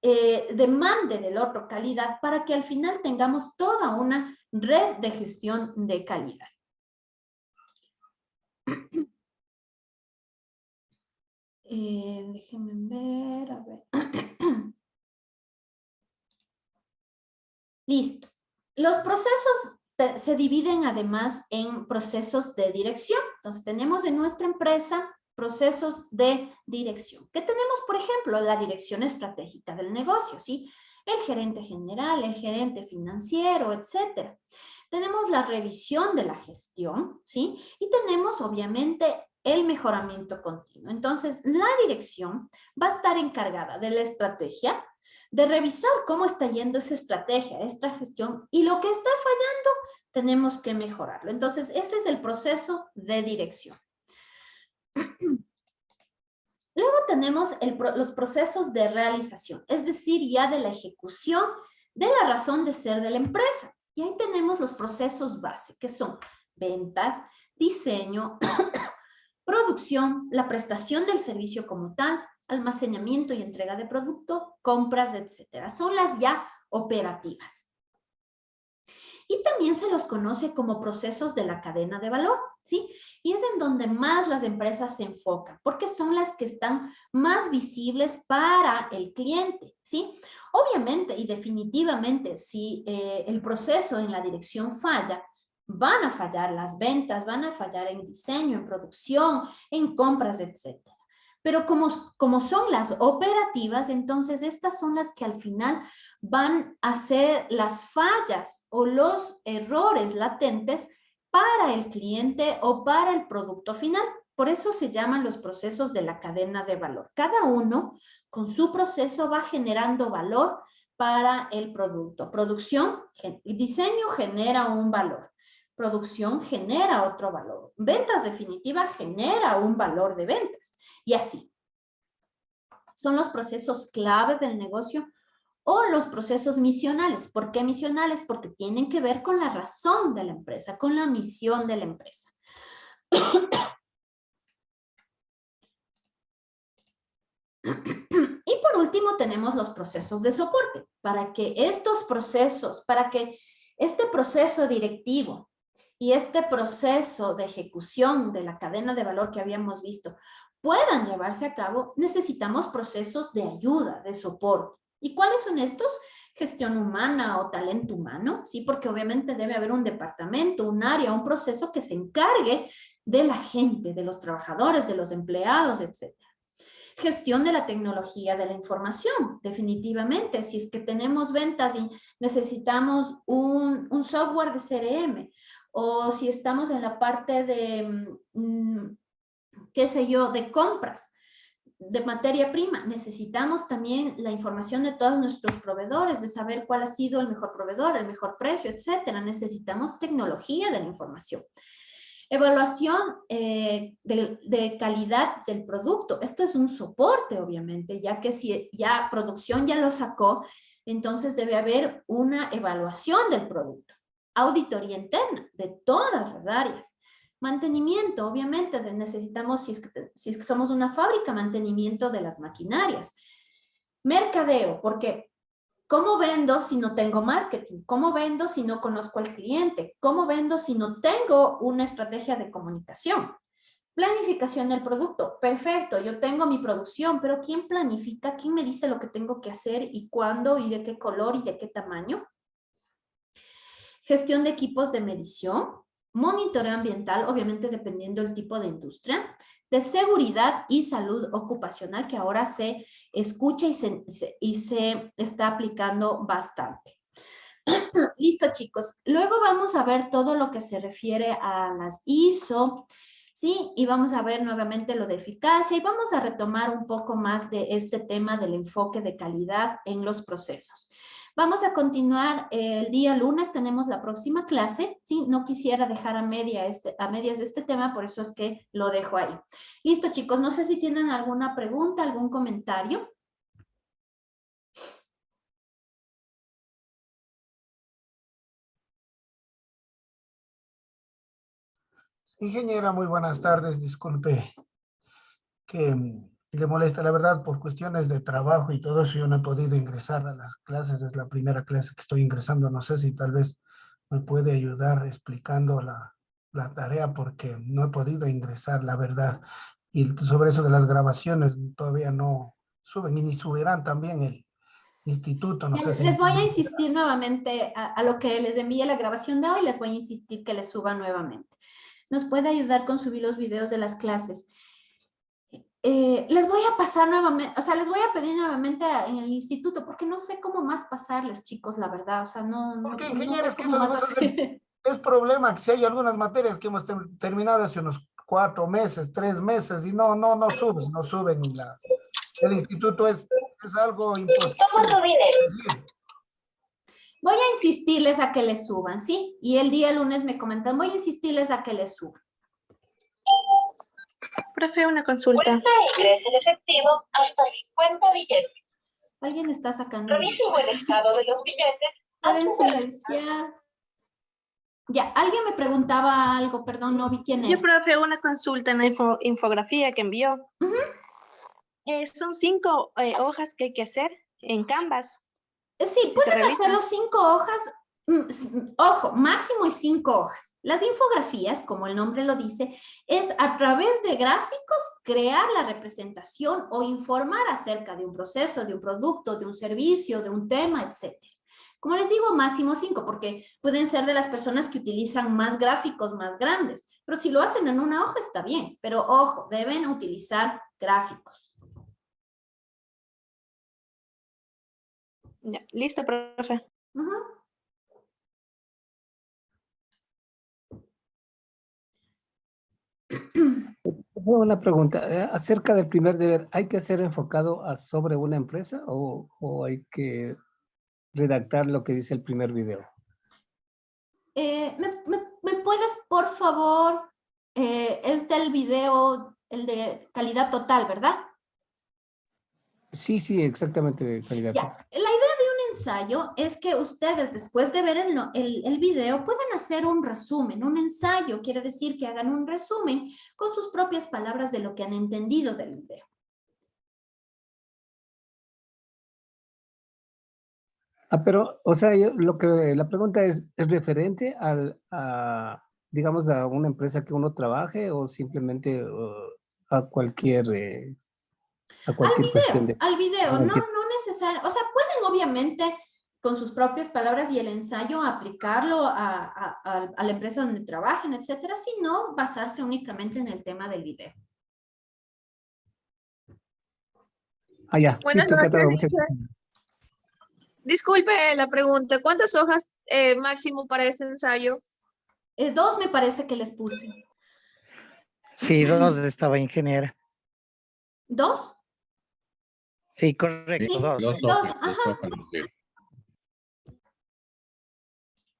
demande del otro calidad para que al final tengamos toda una red de gestión de calidad. Déjenme ver, a ver. Listo. Los procesos se dividen además en procesos de dirección. Entonces, tenemos en nuestra empresa procesos de dirección. ¿Qué tenemos, por ejemplo? La dirección estratégica del negocio, ¿sí? El gerente general, el gerente financiero, etcétera. Tenemos la revisión de la gestión, ¿sí? Y tenemos, obviamente, el mejoramiento continuo. Entonces, la dirección va a estar encargada de la estrategia, de revisar cómo está yendo esa estrategia, esta gestión, y lo que está fallando, tenemos que mejorarlo. Entonces, ese es el proceso de dirección. Luego tenemos los procesos de realización, es decir, ya de la ejecución de la razón de ser de la empresa. Y ahí tenemos los procesos base, que son ventas, diseño, producción, la prestación del servicio como tal, almacenamiento y entrega de producto, compras, etcétera. Son las ya operativas. Y también se los conoce como procesos de la cadena de valor, ¿sí? Y es en donde más las empresas se enfocan, porque son las que están más visibles para el cliente, ¿sí? Obviamente y definitivamente, si el proceso en la dirección falla, van a fallar las ventas, van a fallar en diseño, en producción, en compras, etcétera. Pero como son las operativas, entonces estas son las que al final van a ser las fallas o los errores latentes para el cliente o para el producto final. Por eso se llaman los procesos de la cadena de valor. Cada uno con su proceso va generando valor para el producto. Producción y diseño genera un valor. Producción genera otro valor. Ventas definitiva genera un valor de ventas. Y así. Son los procesos clave del negocio o los procesos misionales. ¿Por qué misionales? Porque tienen que ver con la razón de la empresa, con la misión de la empresa. Y por último tenemos los procesos de soporte. Para que estos procesos, para que este proceso directivo y este proceso de ejecución de la cadena de valor que habíamos visto puedan llevarse a cabo, necesitamos procesos de ayuda, de soporte. ¿Y cuáles son estos? Gestión humana o talento humano, ¿sí? Porque obviamente debe haber un departamento, un área, un proceso que se encargue de la gente, de los trabajadores, de los empleados, etc. Gestión de la tecnología de la información, definitivamente. Si es que tenemos ventas y necesitamos un software de CRM, o si estamos en la parte de, qué sé yo, de compras, de materia prima, necesitamos también la información de todos nuestros proveedores, de saber cuál ha sido el mejor proveedor, el mejor precio, etcétera. Necesitamos tecnología de la información. Evaluación de calidad del producto. Esto es un soporte, obviamente, ya que si ya producción ya lo sacó, entonces debe haber una evaluación del producto. Auditoría interna de todas las áreas. Mantenimiento, obviamente, necesitamos, si es que somos una fábrica, mantenimiento de las maquinarias. Mercadeo, porque ¿cómo vendo si no tengo marketing? ¿Cómo vendo si no conozco al cliente? ¿Cómo vendo si no tengo una estrategia de comunicación? Planificación del producto. Perfecto, yo tengo mi producción, pero ¿quién planifica? ¿Quién me dice lo que tengo que hacer y cuándo y de qué color y de qué tamaño? Gestión de equipos de medición. Monitoreo ambiental, obviamente dependiendo del tipo de industria. De seguridad y salud ocupacional, que ahora se escucha y se está aplicando bastante. Listo, chicos. Luego vamos a ver todo lo que se refiere a las ISO, ¿sí? Y vamos a ver nuevamente lo de eficacia y vamos a retomar un poco más de este tema del enfoque de calidad en los procesos. Vamos a continuar el día lunes, tenemos la próxima clase, ¿sí? No quisiera dejar a medias este tema, por eso es que lo dejo ahí. Listo, chicos, no sé si tienen alguna pregunta, algún comentario. Ingeniera, muy buenas tardes. Disculpe que le moleste. La verdad, por cuestiones de trabajo y todo eso, yo no he podido ingresar a las clases. Es la primera clase que estoy ingresando. No sé si tal vez me puede ayudar explicando la tarea porque no he podido ingresar, la verdad. Y sobre eso de las grabaciones, todavía no suben y ni subirán también el instituto. No sé si me Les voy a puede ayudar. insistir nuevamente a lo que les envié la grabación de hoy, les voy a insistir que les suba nuevamente. Nos puede ayudar con subir los videos de las clases. Les voy a pasar nuevamente, o sea, les voy a pedir nuevamente en el instituto, porque no sé cómo más pasarles, chicos, la verdad, o sea, no Porque, sé ingeniero, es que cómo más hacer. es problema que si hay algunas materias que hemos terminado hace unos 4 meses, 3 meses, y no suben, no suben. El instituto es algo imposible de conseguir. Voy a insistirles a que les suban, ¿sí? Y el día lunes me comentan, voy a insistirles a que les suban. Profe, una consulta. Cuenta ingrese en efectivo hasta 50 billetes. Alguien está sacando. Revise el buen estado de los billetes antes Pueden de silenciar. Ya, alguien me preguntaba algo, perdón, no vi quién Yo, era. profe, una consulta en la infografía que envió. Ujú. Son 5 hojas que hay que hacer en Canvas. Sí, Si se pueden realizan. hacerlo 5 hojas, ojo, máximo y 5 hojas. Las infografías, como el nombre lo dice, es a través de gráficos crear la representación o informar acerca de un proceso, de un producto, de un servicio, de un tema, etc. Como les digo, máximo 5, porque pueden ser de las personas que utilizan más gráficos más grandes, pero si lo hacen en una hoja está bien, pero ojo, deben utilizar gráficos. Ya, listo, profe. Ujú. Tengo una pregunta acerca del primer deber. ¿Hay que ser enfocado sobre una empresa o hay que redactar lo que dice el primer video? ¿Me puedes, por favor, es del video, el de calidad total, ¿verdad? Sí, sí, exactamente, de calidad. Ya, la idea de un ensayo es que ustedes, después de ver el video, puedan hacer un resumen. Un ensayo quiere decir que hagan un resumen con sus propias palabras de lo que han entendido del video. Pero, o sea, la pregunta es referente digamos, a una empresa que uno trabaje o simplemente a cualquier cuestión de... Al video, no entiendo. necesariamente, o sea, pueden obviamente con sus propias palabras y el ensayo aplicarlo a la empresa donde trabajen, etcétera, sino basarse únicamente en el tema del video. Ya, Buenas listo, encantado. noches, Muchas teacher. Disculpe la pregunta. ¿Cuántas hojas máximo para este ensayo? 2 me parece que les puse. Sí, 2 estaba ingeniera. 2. Sí, correcto, Sí, 2. 2, ajá.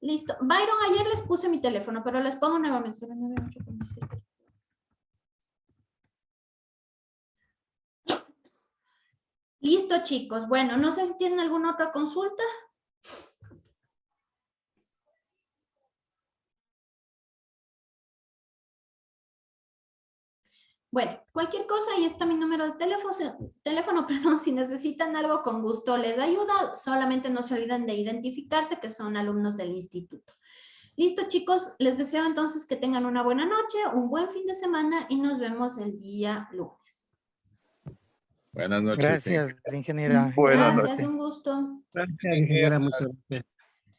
Listo. Byron, ayer les puse mi teléfono, pero les pongo nuevamente. 09847. Listo, chicos. Bueno, no sé si tienen alguna otra consulta. Bueno, cualquier cosa, ahí está mi número de teléfono, perdón, si necesitan algo con gusto les ayuda, solamente no se olviden de identificarse que son alumnos del instituto. Listo, chicos, les deseo entonces que tengan una buena noche, un buen fin de semana y nos vemos el día lunes. Buenas noches. Gracias, ingeniera. Gracias, un gusto. gracias, ingeniera, muchas gracias.